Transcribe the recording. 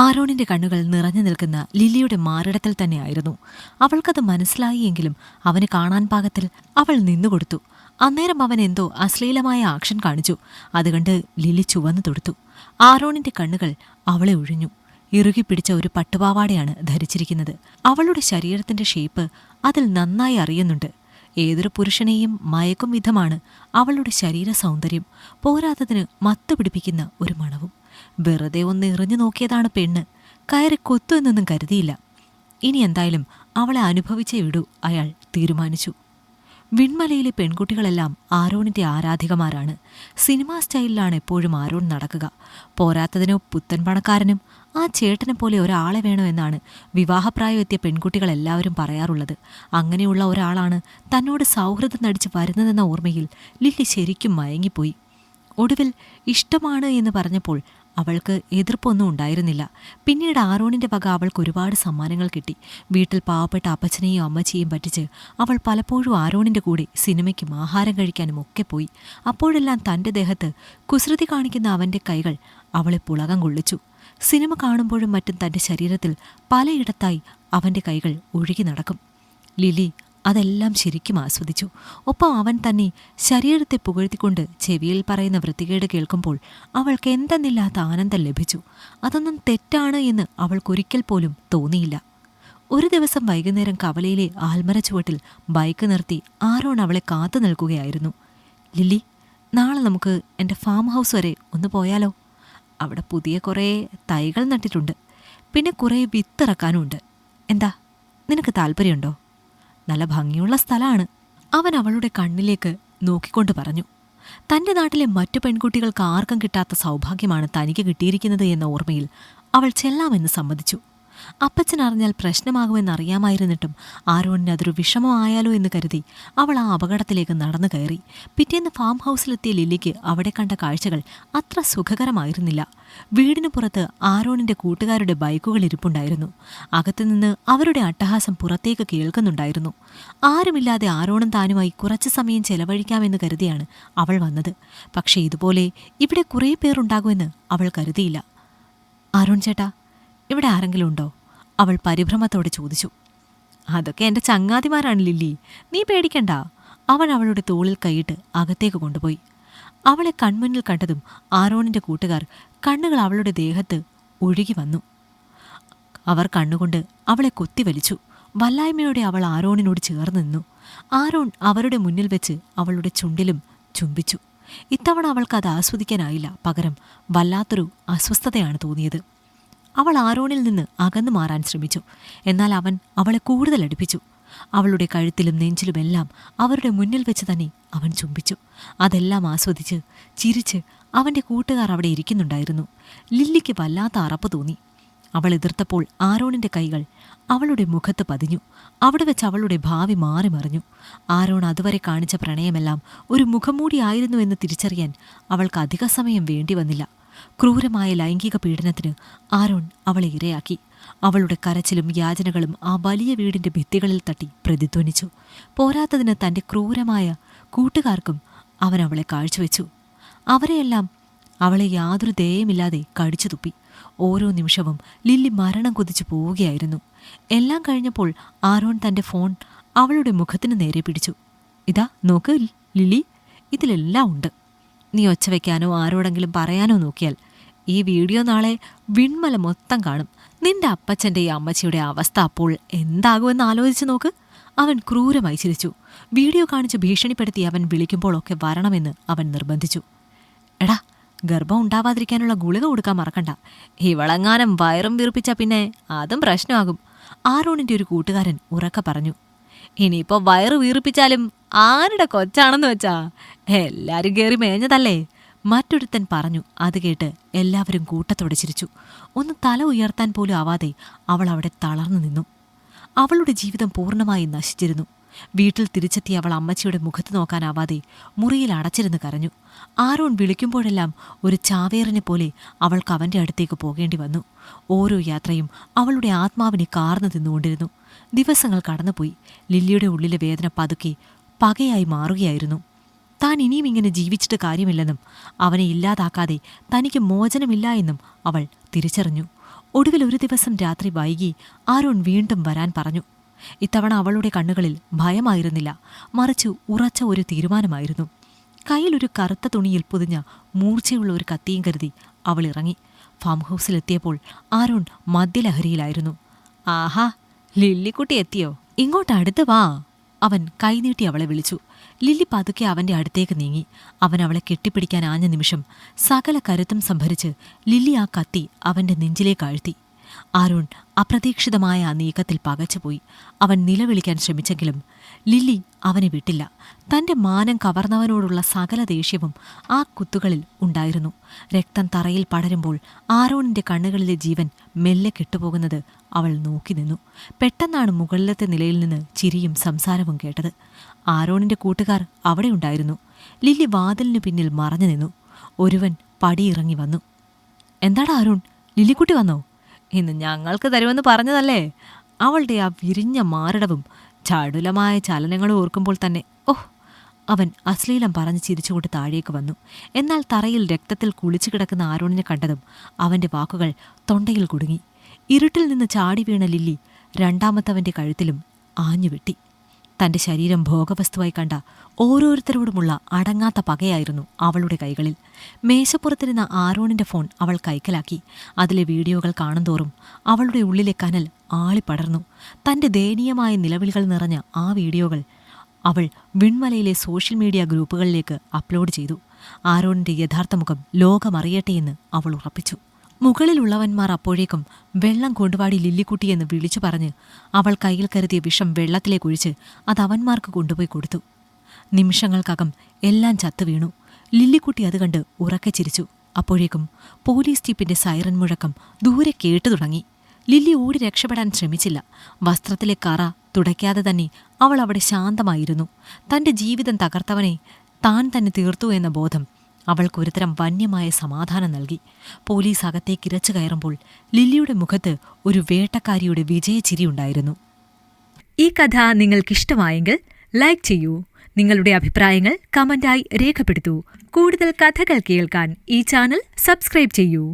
ആരോണിന്റെ കണ്ണുകൾ നിറഞ്ഞു നിൽക്കുന്ന ലില്ലിയുടെ മാറിടത്തിൽ തന്നെയായിരുന്നു. അവൾക്കത് മനസ്സിലായി എങ്കിലും അവന് കാണാൻ പാകത്തിൽ അവൾ നിന്നുകൊടുത്തു. അന്നേരം അവൻ എന്തോ അശ്ലീലമായ ആക്ഷൻ കാണിച്ചു. അതുകണ്ട് ലില്ലി ചുവന്നു തൊടുത്തു. ആരോണിന്റെ കണ്ണുകൾ അവളെ ഒഴിഞ്ഞു. ഇറുകിപ്പിടിച്ച ഒരു പട്ടുപാവാടയാണ് ധരിച്ചിരിക്കുന്നത്. അവളുടെ ശരീരത്തിന്റെ ഷേപ്പ് അതിൽ നന്നായി അറിയുന്നുണ്ട്. ഏതൊരു പുരുഷനെയും മയക്കും വിധമാണ് അവളുടെ ശരീര സൗന്ദര്യം. പോരാത്തതിന് മത്തുപിടിപ്പിക്കുന്ന ഒരു മണവും. വെറുതെ ഒന്ന് എറിഞ്ഞു നോക്കിയതാണ് പെണ്ണ്. കയറി കൊത്തു എന്നൊന്നും കരുതിയില്ല. ഇനി എന്തായാലും അവളെ അനുഭവിച്ചേ വിടൂ അയാൾ തീരുമാനിച്ചു. വിൺമലയിലെ പെൺകുട്ടികളെല്ലാം ആരോണിന്റെ ആരാധികമാരാണ്. സിനിമാ സ്റ്റൈലിലാണ് എപ്പോഴും ആരോൺ നടക്കുക. പോരാത്തതിനോ പുത്തൻ പണക്കാരനും ആ ചേട്ടനെ പോലെ ഒരാളെ വേണമെന്നാണ് വിവാഹപ്രായമെത്തിയ പെൺകുട്ടികളെല്ലാവരും പറയാറുള്ളത്. അങ്ങനെയുള്ള ഒരാളാണ് തന്നോട് സൗഹൃദം നടിച്ച് വരുന്നതെന്ന ഓർമ്മയിൽ ലില്ലി ശരിക്കും മയങ്ങിപ്പോയി. ഒടുവിൽ ഇഷ്ടമാണ് എന്ന് പറഞ്ഞപ്പോൾ അവൾക്ക് എതിർപ്പൊന്നും ഉണ്ടായിരുന്നില്ല. പിന്നീട് ആരോണിന്റെ വക അവൾക്ക് ഒരുപാട് സമ്മാനങ്ങൾ കിട്ടി. വീട്ടിൽ പാവപ്പെട്ട അപ്പച്ചനെയും അമ്മച്ചിയെയും പറ്റിച്ച് അവൾ പലപ്പോഴും ആരോണിന്റെ കൂടെ സിനിമയ്ക്കും ആഹാരം കഴിക്കാനും ഒക്കെ പോയി. അപ്പോഴെല്ലാം തന്റെ ദേഹത്ത് കുസൃതി കാണിക്കുന്ന അവന്റെ കൈകൾ അവളെ പുളകം കൊള്ളിച്ചു. സിനിമ കാണുമ്പോഴും മറ്റും തന്റെ ശരീരത്തിൽ പലയിടത്തായി അവന്റെ കൈകൾ ഒഴുകി നടക്കും. ലിലി അതെല്ലാം ശരിക്കും ആസ്വദിച്ചു. ഒപ്പം അവൻ തന്നെ ശരീരത്തെ പുകഴ്ത്തിക്കൊണ്ട് ചെവിയിൽ പറയുന്ന വൃത്തികേട് കേൾക്കുമ്പോൾ അവൾക്ക് എന്തെന്നില്ലാത്ത ആനന്ദം ലഭിച്ചു. അതൊന്നും തെറ്റാണ് എന്ന് അവൾക്കൊരിക്കൽ പോലും തോന്നിയില്ല. ഒരു ദിവസം വൈകുന്നേരം കവലയിലെ ആൽമര ചുവട്ടിൽ ബൈക്ക് നിർത്തി ആരോൺ അവളെ കാത്തു നിൽക്കുകയായിരുന്നു. ലില്ലി, നാളെ നമുക്ക് എൻ്റെ ഫാം ഹൗസ് വരെ ഒന്ന് പോയാലോ? അവിടെ പുതിയ കുറേ തൈകൾ നട്ടിട്ടുണ്ട്. പിന്നെ കുറേ വിത്തിറക്കാനുമുണ്ട്. എന്താ, നിനക്ക് താല്പര്യമുണ്ടോ? നല്ല ഭംഗിയുള്ള സ്ഥലമാണ്. അവൻ അവളുടെ കണ്ണിലേക്ക് നോക്കിക്കൊണ്ട് പറഞ്ഞു. തന്റെ നാട്ടിലെ മറ്റു പെൺകുട്ടികൾക്ക് ആർക്കും കിട്ടാത്ത സൗഭാഗ്യമാണ് തനിക്ക് കിട്ടിയിരിക്കുന്നത് എന്ന ഓർമ്മയിൽ അവൾ ചെല്ലാമെന്ന് സമ്മതിച്ചു. അപ്പച്ചൻ അറിഞ്ഞാൽ പ്രശ്നമാകുമെന്നറിയാമായിരുന്നിട്ടും ആരോണിന് അതൊരു വിഷമമായാലോ എന്ന് കരുതി അവൾ ആ അപകടത്തിലേക്ക് നടന്നു കയറി. പിറ്റേന്ന് ഫാം ഹൗസിലെത്തിയ ലില്ലിക്ക് അവിടെ കണ്ട കാഴ്ചകൾ അത്ര സുഖകരമായിരുന്നില്ല. വീടിനു പുറത്ത് ആരോണിന്റെ കൂട്ടുകാരുടെ ബൈക്കുകൾ ഇരിപ്പുണ്ടായിരുന്നു. അകത്തുനിന്ന് അവരുടെ അട്ടഹാസം പുറത്തേക്ക് കേൾക്കുന്നുണ്ടായിരുന്നു. ആരുമില്ലാതെ ആരോണും താനുമായി കുറച്ചു സമയം ചെലവഴിക്കാമെന്ന് കരുതിയാണ് അവൾ വന്നത്. പക്ഷേ ഇതുപോലെ ഇവിടെ കുറേ പേരുണ്ടാകുമെന്ന് അവൾ കരുതിയില്ല. ആരോൺ ചേട്ടാ, ഇവിടെ ആരെങ്കിലും ഉണ്ടോ? അവൾ പരിഭ്രമത്തോടെ ചോദിച്ചു. അതൊക്കെ എൻ്റെ ചങ്ങാതിമാരാണ് ലില്ലി, നീ പേടിക്കണ്ട. അവൻ അവളുടെ തോളിൽ കൈയിട്ട് അകത്തേക്ക് കൊണ്ടുപോയി. അവളെ കൺമുന്നിൽ കണ്ടതും ആരോണിന്റെ കൂട്ടുകാർ കണ്ണുകൾ അവളുടെ ദേഹത്ത് ഒഴുകി വന്നു. അവർ കണ്ണുകൊണ്ട് അവളെ കൊത്തിവലിച്ചു. വല്ലായ്മയോടെ അവൾ ആരോണിനോട് ചേർന്ന് നിന്നു. ആരോൺ അവരുടെ മുന്നിൽ വെച്ച് അവളുടെ ചുണ്ടിലും ചുംബിച്ചു. ഇത്തവണ അവൾക്ക് അത് ആസ്വദിക്കാനായില്ല. പകരം വല്ലാത്തൊരു അസ്വസ്ഥതയാണ് തോന്നിയത്. അവൾ ആരോണിൽ നിന്ന് അകന്നു മാറാൻ ശ്രമിച്ചു. എന്നാൽ അവൻ അവളെ കൂടുതൽ അടുപ്പിച്ചു. അവളുടെ കഴുത്തിലും നെഞ്ചിലുമെല്ലാം അവരുടെ മുന്നിൽ വെച്ച് തന്നെ അവൻ ചുംബിച്ചു. അതെല്ലാം ആസ്വദിച്ച് ചിരിച്ച് അവന്റെ കൂട്ടുകാർ അവിടെ ഇരിക്കുന്നുണ്ടായിരുന്നു. ലില്ലിക്ക് വല്ലാത്ത അറപ്പ് തോന്നി. അവൾ എതിർത്തപ്പോൾ ആരോണിന്റെ കൈകൾ അവളുടെ മുഖത്ത് പതിഞ്ഞു. അവിടെ വെച്ച് അവളുടെ ഭാവി മാറി മറിഞ്ഞു. ആരോൺ അതുവരെ കാണിച്ച പ്രണയമെല്ലാം ഒരു മുഖംമൂടിയായിരുന്നു എന്ന് തിരിച്ചറിയാൻ അവൾക്ക് അധിക സമയം വേണ്ടി വന്നില്ല. ക്രൂരമായ ലൈംഗിക പീഡനത്തിന് ആരോൺ അവളെ ഇരയാക്കി. അവളുടെ കരച്ചിലും യാചനകളും ആ വലിയ വീടിന്റെ ഭിത്തികളിൽ തട്ടി പ്രതിധ്വനിച്ചു. പോരാത്തതിന് തന്റെ ക്രൂരമായ കൂട്ടുകാർക്കും അവൻ അവളെ കാഴ്ചവെച്ചു. അവരെയെല്ലാം അവളെ യാതൊരു ദയയുമില്ലാതെ കടിച്ചു തുപ്പി. ഓരോ നിമിഷവും ലില്ലി മരണം കൊതിച്ചു പോവുകയായിരുന്നു. എല്ലാം കഴിഞ്ഞപ്പോൾ ആരോൺ തന്റെ ഫോൺ അവളുടെ മുഖത്തിന് നേരെ പിടിച്ചു. ഇതാ നോക്ക് ലില്ലി, ഇതിലെല്ലാം ഉണ്ട്. നീ ഒച്ച വയ്ക്കാനോ ആരോടെങ്കിലും പറയാനോ നോക്കിയാൽ ഈ വീഡിയോ നാളെ വിൺമല മൊത്തം കാണും. നിന്റെ അപ്പച്ചൻ്റെയും അമ്മച്ചിയുടെ അവസ്ഥ അപ്പോൾ എന്താകുമെന്ന് ആലോചിച്ച് നോക്ക്. അവൻ ക്രൂരമായി ചിരിച്ചു. വീഡിയോ കാണിച്ച് ഭീഷണിപ്പെടുത്തി അവൻ വിളിക്കുമ്പോഴൊക്കെ വരണമെന്ന് അവൻ നിർബന്ധിച്ചു. എടാ, ഗർഭം ഉണ്ടാവാതിരിക്കാനുള്ള ഗുളിക കൊടുക്കാൻ മറക്കണ്ട. ഇവളെങ്ങാനും വയറും വീർപ്പിച്ചാൽ പിന്നെ അതും പ്രശ്നമാകും. ആരോണിന്റെ ഒരു കൂട്ടുകാരൻ ഉറക്കെ പറഞ്ഞു. ഇനിയിപ്പോ വയറ് വീർപ്പിച്ചാലും ആരുടെ കൊച്ചാണെന്ന് വെച്ചാ എല്ലാരും കയറി മേഞ്ഞതല്ലേ? മറ്റൊരുത്തൻ പറഞ്ഞു. അത് കേട്ട് എല്ലാവരും കൂട്ടത്തോടെ ചിരിച്ചു. ഒന്ന് തല ഉയർത്താൻ പോലും ആവാതെ അവൾ അവിടെ തളർന്നു നിന്നു. അവളുടെ ജീവിതം പൂർണ്ണമായി നശിച്ചിരുന്നു. വീട്ടിൽ തിരിച്ചെത്തിയ അവൾ അമ്മച്ചിയുടെ മുഖത്ത് നോക്കാനാവാതെ മുറിയിൽ അടച്ചിരുന്ന് കരഞ്ഞു. ആരോൺ വിളിക്കുമ്പോഴെല്ലാം ഒരു ചാവേറിനെ പോലെ അവൾക്ക് അവന്റെ അടുത്തേക്ക് പോകേണ്ടി വന്നു. ഓരോ യാത്രയും അവളുടെ ആത്മാവിനെ കാർന്നു തിന്നുകൊണ്ടിരുന്നു. ദിവസങ്ങൾ കടന്നുപോയി. ലില്ലിയുടെ ഉള്ളിലെ വേദന പതുക്കെ പകയായി മാറുകയായിരുന്നു. താൻ ഇനിയും ഇങ്ങനെ ജീവിച്ചിട്ട് കാര്യമില്ലെന്നും അവനെ ഇല്ലാതാക്കാതെ തനിക്ക് മോചനമില്ല എന്നും അവൾ തിരിച്ചറിഞ്ഞു. ഒടുവിൽ ഒരു ദിവസം രാത്രി വൈകി ആരോൺ വീണ്ടും വരാൻ പറഞ്ഞു. ഇത്തവണ അവളുടെ കണ്ണുകളിൽ ഭയമായിരുന്നില്ല, മറിച്ച് ഉറച്ച ഒരു തീരുമാനമായിരുന്നു. കയ്യിലൊരു കറുത്ത തുണിയിൽ പൊതിഞ്ഞ മൂർച്ചയുള്ള ഒരു കത്തിയും കരുതി അവൾ ഇറങ്ങി. ഫാം ഹൗസിലെത്തിയപ്പോൾ ആരോൺ മദ്യലഹരിയിലായിരുന്നു. ആഹാ, ലില്ലിക്കുട്ടി എത്തിയോ? ഇങ്ങോട്ട് അടുത്ത് വാ. അവൻ കൈനീട്ടി അവളെ വിളിച്ചു. ലില്ലി പതുക്കെ അവന്റെ അടുത്തേക്ക് നീങ്ങി. അവൻ അവളെ കെട്ടിപ്പിടിക്കാൻ ആഞ്ഞ നിമിഷം സകല കരുത്തും സംഭരിച്ച് ലില്ലി ആ കത്തി അവന്റെ നെഞ്ചിലേക്ക് ആഴ്ത്തി. ആരോൺ അപ്രതീക്ഷിതമായ ആ നീക്കത്തിൽ പകച്ചുപോയി. അവൻ നിലവിളിക്കാൻ ശ്രമിച്ചെങ്കിലും ലില്ലി അവനെ വിട്ടില്ല. തന്റെ മാനം കവർന്നവനോടുള്ള സകല ദേഷ്യവും ആ കുത്തുകളിൽ ഉണ്ടായിരുന്നു. രക്തം തറയിൽ പടരുമ്പോൾ ആരോണിന്റെ കണ്ണുകളിലെ ജീവൻ മെല്ലെ കെട്ടുപോകുന്നത് അവൾ നോക്കി നിന്നു. പെട്ടെന്നാണ് മുകളിലത്തെ നിലയിൽ നിന്ന് ചിരിയും സംസാരവും കേട്ടത്. ആരോണിന്റെ കൂട്ടുകാർ അവിടെയുണ്ടായിരുന്നു. ലില്ലി വാതിലിനു പിന്നിൽ മറഞ്ഞു നിന്നു. ഒരുവൻ പടിയിറങ്ങി വന്നു. എന്താടാ ആരോൺ, ലില്ലിക്കുട്ടി വന്നോ? ഇന്ന് ഞങ്ങൾക്ക് തരുമെന്ന് പറഞ്ഞതല്ലേ? അവളുടെ ആ വിരിഞ്ഞ മാറിടവും ചടുലമായ ചലനങ്ങളും ഓർക്കുമ്പോൾ തന്നെ ഓഹ്! അവൻ അശ്ലീലം പറഞ്ഞ് ചിരിച്ചുകൊണ്ട് താഴേക്ക് വന്നു. എന്നാൽ തറയിൽ രക്തത്തിൽ കുളിച്ചു കിടക്കുന്ന ആരോണിനെ കണ്ടതും അവന്റെ വാക്കുകൾ തൊണ്ടയിൽ കുടുങ്ങി. ഇരുട്ടിൽ നിന്ന് ചാടി വീണ ലില്ലി രണ്ടാമത്തവന്റെ കഴുത്തിലും ആഞ്ഞുവെട്ടി. തന്റെ ശരീരം ഭോഗവസ്തുവായി കണ്ട ഓരോരുത്തരോടുമുള്ള അടങ്ങാത്ത പകയായിരുന്നു അവളുടെ കൈകളിൽ. മേശപ്പുറത്തിരുന്ന ആരോണിന്റെ ഫോൺ അവൾ കൈക്കലാക്കി. അതിലെ വീഡിയോകൾ കാണുന്തോറും അവളുടെ ഉള്ളിലെ കനൽ ആളിപ്പടർന്നു. തന്റെ ദയനീയമായ നിലവിളികൾ നിറഞ്ഞ ആ വീഡിയോകൾ അവൾ വിൺമലയിലെ സോഷ്യൽ മീഡിയ ഗ്രൂപ്പുകളിലേക്ക് അപ്ലോഡ് ചെയ്തു. ആരോണിന്റെ യഥാർത്ഥ മുഖം ലോകമറിയട്ടെയെന്ന് അവൾ ഉറപ്പിച്ചു. മുകളിലുള്ളവന്മാർ അപ്പോഴേക്കും വെള്ളം കൊണ്ടുവാടി ലില്ലിക്കുട്ടിയെന്ന് വിളിച്ചു പറഞ്ഞ് അവൾ കയ്യിൽ കരുതിയ വിഷം വെള്ളത്തിലേക്കൊഴിച്ച് അതവന്മാർക്ക് കൊണ്ടുപോയി കൊടുത്തു. നിമിഷങ്ങൾക്കകം എല്ലാം ചത്തുവീണു. ലില്ലിക്കുട്ടി അത് കണ്ട് ഉറക്കെ ചിരിച്ചു. അപ്പോഴേക്കും പോലീസ് ജീപ്പിന്റെ സൈറൻ മുഴക്കം ദൂരെ കേട്ടു തുടങ്ങി. ലില്ലി ഓടി രക്ഷപ്പെടാൻ ശ്രമിച്ചില്ല. വസ്ത്രത്തിലെ കറ തുടയ്ക്കാതെ തന്നെ അവൾ അവിടെ ശാന്തമായിരുന്നു. തന്റെ ജീവിതം തകർത്തവനെ താൻ തന്നെ തീർത്തു എന്ന ബോധം അവൾക്കൊരുതരം വന്യമായ സമാധാനം നൽകി. പോലീസ് അകത്തേക്ക് ഇരച്ചു കയറുമ്പോൾ ലില്ലിയുടെ മുഖത്ത് ഒരു വേട്ടക്കാരിയുടെ വിജയചിരിയുണ്ടായിരുന്നു. ഈ കഥ നിങ്ങൾക്കിഷ്ടമായെങ്കിൽ ലൈക്ക് ചെയ്യൂ. നിങ്ങളുടെ അഭിപ്രായങ്ങൾ കമന്റായി രേഖപ്പെടുത്തൂ. കൂടുതൽ കഥകൾ കേൾക്കാൻ ഈ ചാനൽ സബ്സ്ക്രൈബ് ചെയ്യൂ.